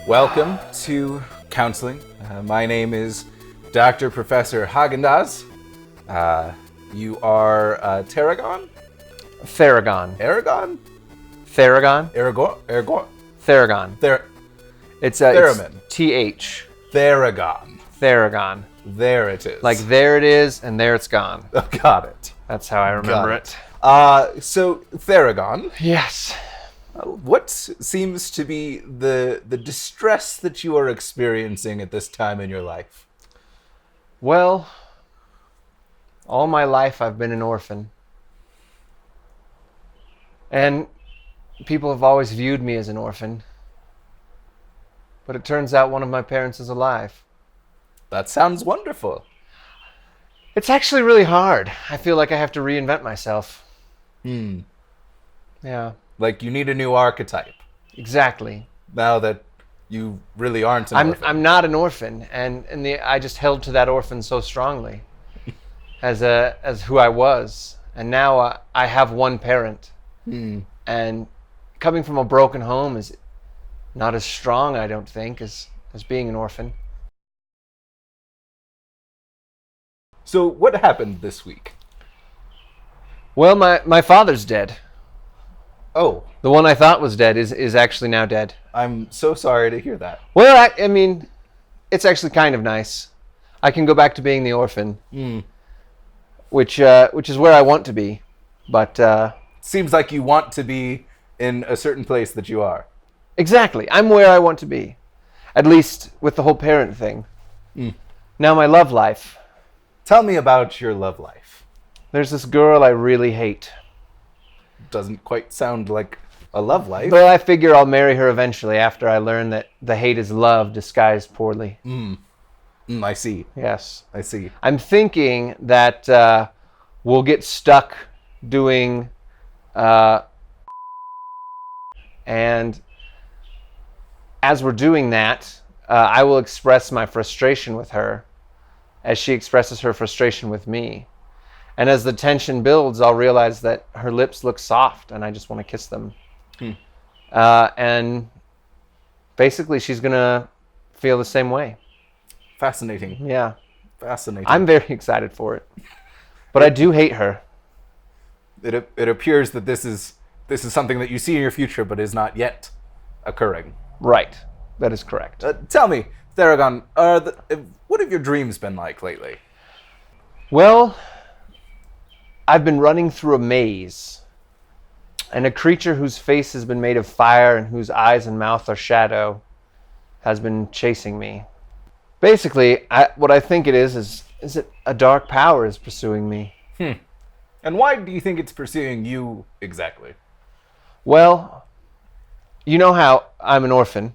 Welcome to counseling. My name is Dr. Professor Hagandaz. You are Tarragon? Theragon. Aragon? Theragon? Aragorn? Theragon. It's Theremin. TH. Theragon. Theragon. There it is. Like there it is and there it's gone. Oh, got it. That's how I remember Got it. So, Theragon, Yes. what seems to be the distress that you are experiencing at this time in your life? Well, all my life I've been an orphan. And people have always viewed me as an orphan. But it turns out one of my parents is alive. That sounds wonderful. It's actually really hard. I feel like I have to reinvent myself. Yeah, Like you need a new archetype exactly. now that you really aren't an orphan. I'm not an orphan, and I just held to that orphan so strongly as who I was, and now I have one parent, and coming from a broken home is not as strong, I don't think, as being an orphan. So what happened this week? Well, my father's dead. Oh, The one I thought was dead is actually now dead. I'm so sorry to hear that. Well, I mean, it's actually kind of nice. I can go back to being the orphan, which is where I want to be. But Seems like you want to be in a certain place that you are. exactly, I'm where I want to be, at least with the whole parent thing. Now my love life. Tell me about your love life. There's this girl I really hate. Doesn't quite sound like a love life. But I figure I'll marry her eventually after I learn that the hate is love disguised poorly. I see. Yes. I see. I'm thinking that we'll get stuck doing and as we're doing that, I will express my frustration with her as she expresses her frustration with me. And as the tension builds, I'll realize that her lips look soft and I just want to kiss them. And basically she's going to feel the same way. Fascinating. Yeah. Fascinating. I'm very excited for it. But I do hate her. It appears that this is something that you see in your future, but is not yet occurring. Right. That is correct. Tell me, Theragon, what have your dreams been like lately? Well, I've been running through a maze, and a creature whose face has been made of fire and whose eyes and mouth are shadow has been chasing me. Basically, what I think it is that a dark power is pursuing me. And why do you think it's pursuing you exactly? Well, you know how I'm an orphan,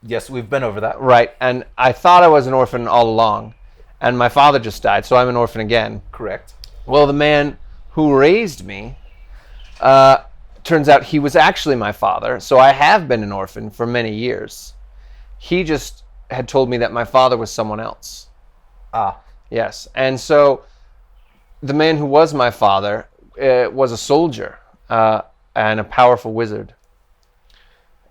Yes, we've been over that. right? And I thought I was an orphan all along, and my father just died, so I'm an orphan again. Correct. Well, the man who raised me, turns out he was actually my father, so I have been an orphan for many years. He just had told me that my father was someone else. Ah. Yes, and so the man who was my father was a soldier and a powerful wizard.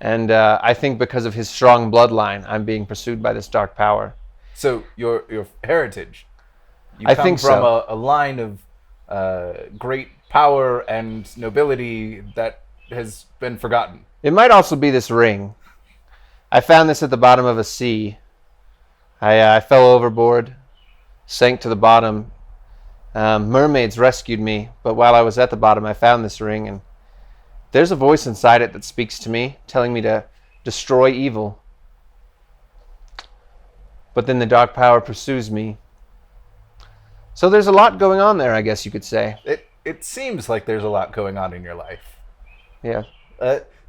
And I think because of his strong bloodline, I'm being pursued by this dark power. So your heritage. You I come think from so. a line of great power and nobility that has been forgotten. It might also be this ring. I found this at the bottom of a sea. I fell overboard, sank to the bottom. Mermaids rescued me, but while I was at the bottom, I found this ring, and there's a voice inside it that speaks to me, telling me to destroy evil. But then the dark power pursues me. So there's a lot going on there, I guess you could say. It seems like there's a lot going on in your life. Yeah.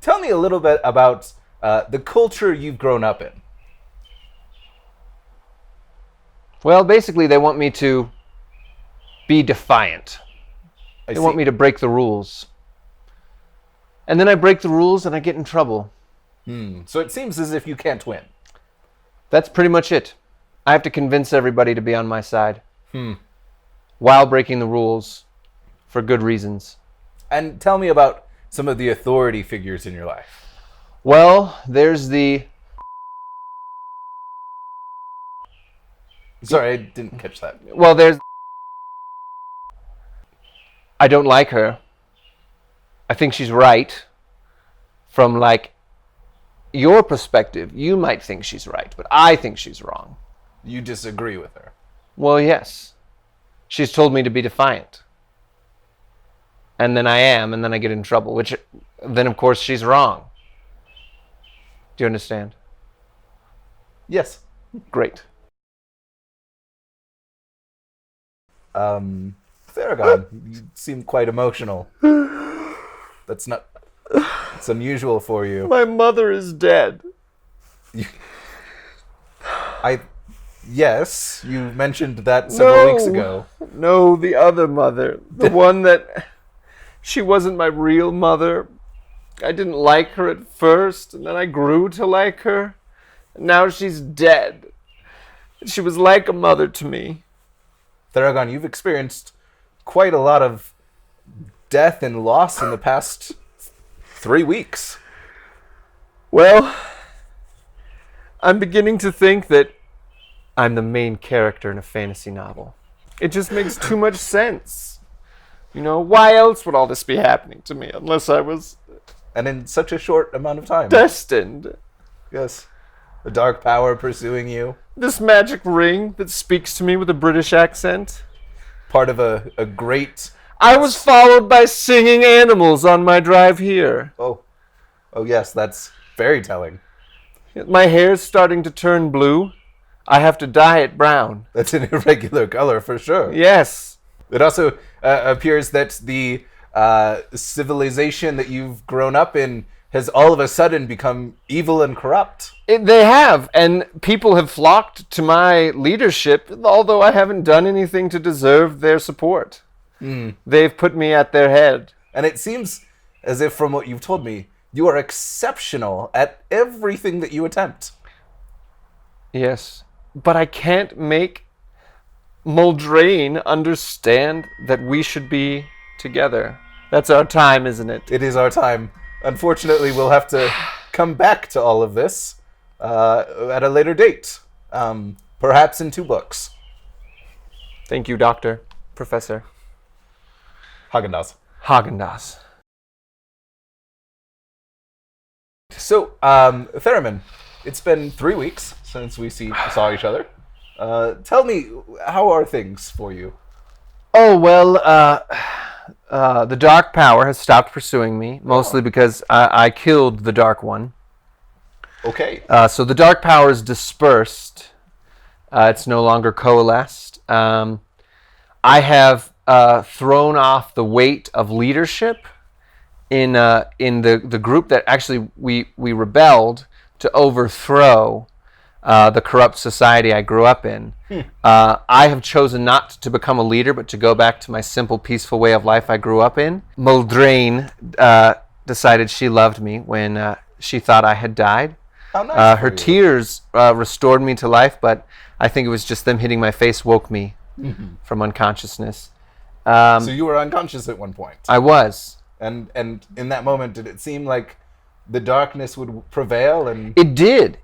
Tell me a little bit about the culture you've grown up in. Well, basically, they want me to be defiant. They want me to break the rules. And then I break the rules and I get in trouble. So it seems as if you can't win. That's pretty much it. I have to convince everybody to be on my side. While breaking the rules for good reasons. And tell me about some of the authority figures in your life. Well, there's the Sorry, I didn't catch that. Well, I don't like her. I think she's right. From, like, your perspective, you might think she's right, but I think she's wrong. You disagree with her. Well, yes. She's told me to be defiant. And then I am, and then I get in trouble, which then, of course, she's wrong. Do you understand? Yes. Great. Theragon, you seem quite emotional. That's not... It's unusual for you. My mother is dead. Yes, you mentioned that several weeks ago. No, the other mother. The one that... She wasn't my real mother. I didn't like her at first, and then I grew to like her. And now she's dead. She was like a mother to me. Theragon, you've experienced quite a lot of death and loss in the past 3 weeks. Well, I'm beginning to think that I'm the main character in a fantasy novel. It just makes too much sense. You know, why else would all this be happening to me unless I was... And in such a short amount of time. Destined. Yes. A dark power pursuing you. This magic ring that speaks to me with a British accent. Part of a great... I was followed by singing animals on my drive here. Oh yes, that's very telling. My hair's starting to turn blue. I have to dye it brown. That's an irregular color for sure. Yes. It also appears that the civilization that you've grown up in has all of a sudden become evil and corrupt. They have, and people have flocked to my leadership, although I haven't done anything to deserve their support. They've put me at their head. And it seems as if, from what you've told me, you are exceptional at everything that you attempt. Yes, but I can't make Muldrain understand that we should be together. That's our time, isn't it? It is our time. Unfortunately, we'll have to come back to all of this at a later date. Perhaps in 2 books. Thank you, Doctor. Professor. Hagandaz. Hagandaz. So, Theremin, it's been 3 weeks since we saw each other. Tell me, how are things for you? Oh, well, the Dark Power has stopped pursuing me, mostly because I killed the Dark One. Okay. So the Dark Power is dispersed. It's no longer coalesced. I have thrown off the weight of leadership in the group that actually we rebelled to overthrow the corrupt society I grew up in. I have chosen not to become a leader, but to go back to my simple, peaceful way of life I grew up in. Muldrain decided she loved me when she thought I had died. How nice her tears restored me to life, but I think it was just them hitting my face woke me from unconsciousness. So you were unconscious at one point. I was. And in that moment, did it seem like the darkness would prevail? And It did.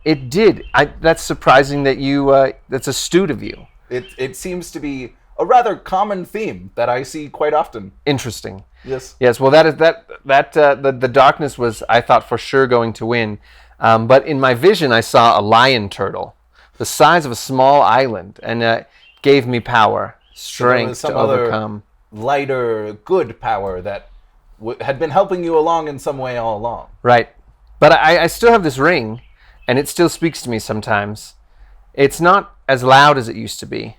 That's surprising that you. That's astute of you. it seems to be a rather common theme that I see quite often. Interesting. Yes. Yes. Well, the darkness was, I thought, for sure going to win, but in my vision I saw a lion turtle, the size of a small island, and gave me power, strength to overcome. Lighter, good power that had been helping you along in some way all along. Right. But I still have this ring, and it still speaks to me sometimes. It's not as loud as it used to be,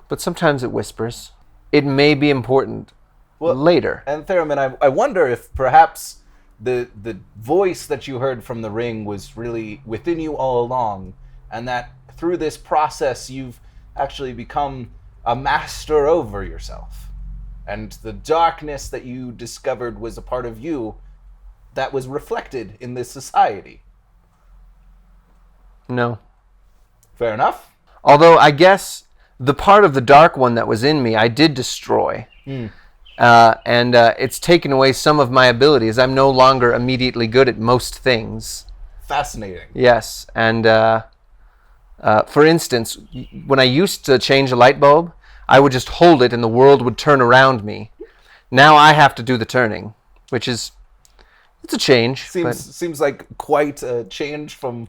but sometimes it whispers. It may be important later. And Theremin, I wonder if perhaps the voice that you heard from the ring was really within you all along, and that through this process you've actually become a master over yourself. And the darkness that you discovered was a part of you that was reflected in this society. No. Fair enough. Although I guess the part of the dark one that was in me, I did destroy. And it's taken away some of my abilities. I'm no longer immediately good at most things. Fascinating. Yes, and For instance, when I used to change a light bulb, I would just hold it and the world would turn around me. Now I have to do the turning, which is, it's a change. Seems like quite a change from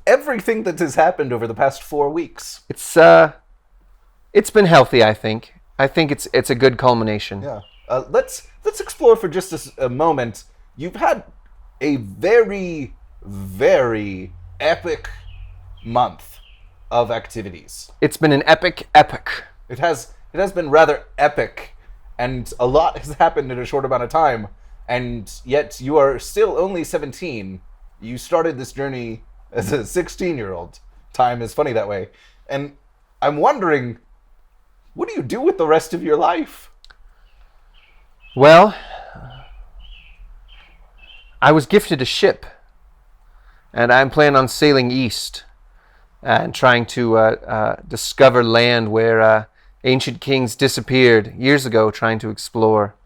everything that has happened over the past 4 weeks. It's been healthy, I think. I think it's a good culmination. Yeah. Let's explore for just a moment. You've had a very, very epic month of activities. It's been an epic. It has been rather epic, and a lot has happened in a short amount of time, and yet you are still only 17. You started this journey as a 16-year-old. Time is funny that way. And I'm wondering, what do you do with the rest of your life? Well, I was gifted a ship, and I'm planning on sailing east and trying to discover land where ancient kings disappeared years ago, trying to explore.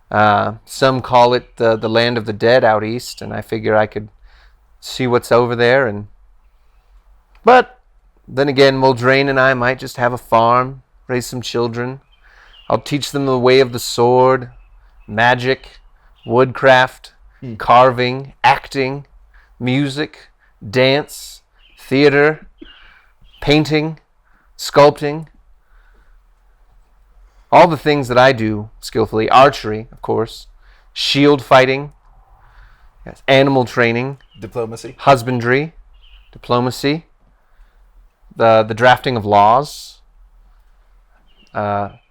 Some call it the land of the dead out east, and I figure I could see what's over there. But then again, Muldrain and I might just have a farm, raise some children. I'll teach them the way of the sword, magic, woodcraft, carving, acting, music, dance, theater, painting, sculpting. All the things that I do skillfully. Archery, of course. Shield fighting. Yes. Animal training. Diplomacy. Husbandry. Diplomacy. The drafting of laws.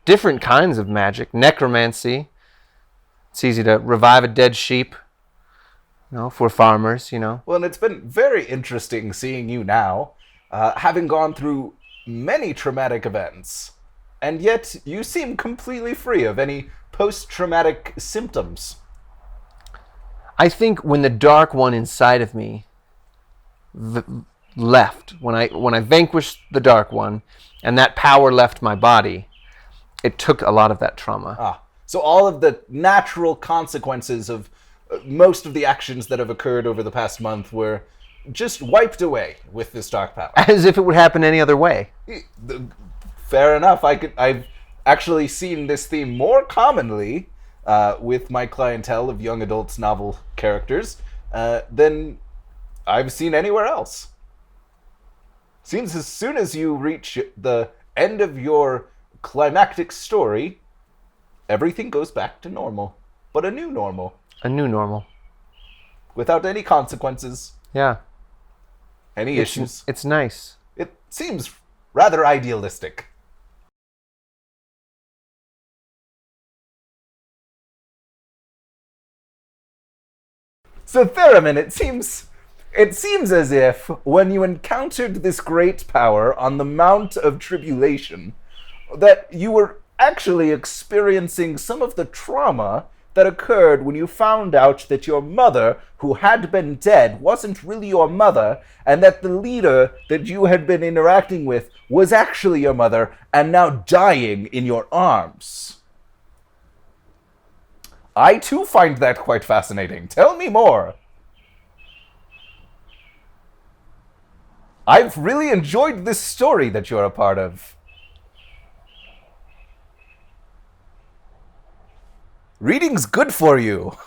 Different kinds of magic. Necromancy. It's easy to revive a dead sheep. For farmers, Well, and it's been very interesting seeing you now, having gone through many traumatic events. And yet, you seem completely free of any post-traumatic symptoms. I think when the dark one inside of me left, when I vanquished the dark one, and that power left my body, it took a lot of that trauma. So all of the natural consequences of most of the actions that have occurred over the past month were just wiped away with this dark power. As if it would happen any other way. Fair enough. I've actually seen this theme more commonly with my clientele of young adults novel characters than I've seen anywhere else. Seems as soon as you reach the end of your climactic story, everything goes back to normal. But a new normal. A new normal. Without any consequences. Yeah. Any issues. It's nice. It seems rather idealistic. So Theremin, it seems as if when you encountered this great power on the Mount of Tribulation, that you were actually experiencing some of the trauma that occurred when you found out that your mother, who had been dead, wasn't really your mother, and that the leader that you had been interacting with was actually your mother, and now dying in your arms. I too find that quite fascinating. Tell me more. I've really enjoyed this story that you're a part of. Reading's good for you.